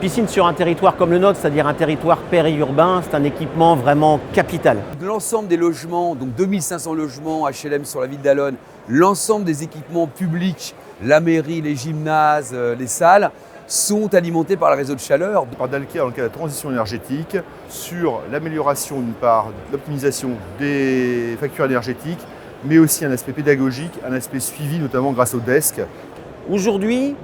piscine sur un territoire comme le nôtre, c'est-à-dire un territoire périurbain, c'est un équipement vraiment capital. L'ensemble des logements, donc 2500 logements HLM sur la ville d'Allonnes, l'ensemble des équipements publics, la mairie, les gymnases, les salles, sont alimentés par le réseau de chaleur. Par Dalkia dans le cadre de la transition énergétique, sur l'amélioration d'une part, l'optimisation des factures énergétiques, mais aussi un aspect pédagogique, un aspect suivi, notamment grâce au desk. Aujourd'hui,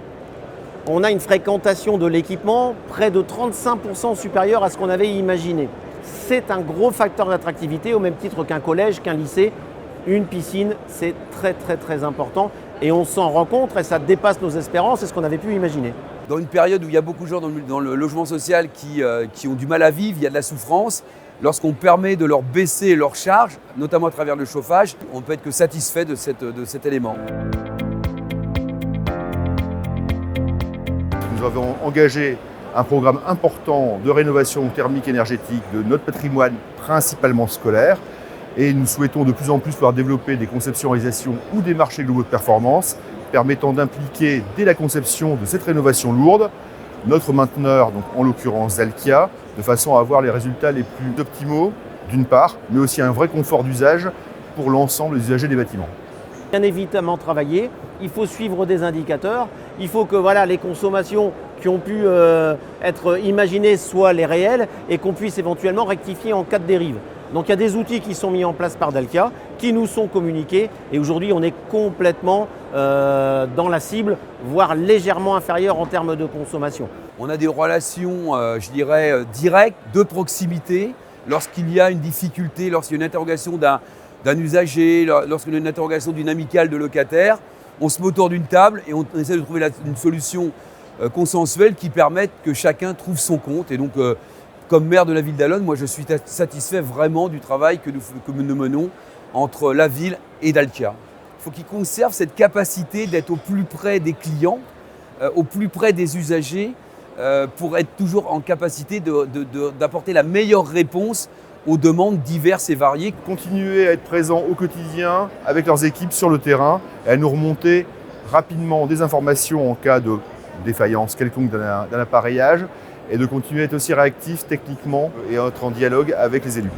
on a une fréquentation de l'équipement près de 35% supérieure à ce qu'on avait imaginé. C'est un gros facteur d'attractivité au même titre qu'un collège, qu'un lycée. Une piscine, c'est très important et on s'en rend compte et ça dépasse nos espérances et ce qu'on avait pu imaginer. Dans une période où il y a beaucoup de gens dans le logement social qui ont du mal à vivre, il y a de la souffrance. Lorsqu'on permet de leur baisser leurs charges, notamment à travers le chauffage, on peut être que satisfait de cet élément. Nous avons engagé un programme important de rénovation thermique énergétique de notre patrimoine, principalement scolaire. Et nous souhaitons de plus en plus pouvoir développer des conceptions-réalisations ou des marchés globaux de performance permettant d'impliquer dès la conception de cette rénovation lourde notre mainteneur, donc en l'occurrence Dalkia, de façon à avoir les résultats les plus optimaux d'une part, mais aussi un vrai confort d'usage pour l'ensemble des usagers des bâtiments. Bien évidemment travailler, il faut suivre des indicateurs, il faut que les consommations qui ont pu être imaginées soient les réelles et qu'on puisse éventuellement rectifier en cas de dérive. Donc il y a des outils qui sont mis en place par Dalkia, qui nous sont communiqués et aujourd'hui on est complètement dans la cible, voire légèrement inférieur en termes de consommation. On a des relations, directes, de proximité. Lorsqu'il y a une difficulté, lorsqu'il y a une interrogation d'un usager, lorsqu'il y a une interrogation d'une amicale de locataire, on se met autour d'une table et on essaie de trouver une solution consensuelle qui permette que chacun trouve son compte. Et donc, comme maire de la ville d'Allonnes, moi je suis satisfait vraiment du travail que nous menons entre la ville et Dalkia. Il faut qu'ils conservent cette capacité d'être au plus près des clients, au plus près des usagers, pour être toujours en capacité d'apporter la meilleure réponse aux demandes diverses et variées. Continuer à être présents au quotidien avec leurs équipes sur le terrain et à nous remonter rapidement des informations en cas de défaillance quelconque d'un appareillage et de continuer à être aussi réactifs techniquement et à être en dialogue avec les élus.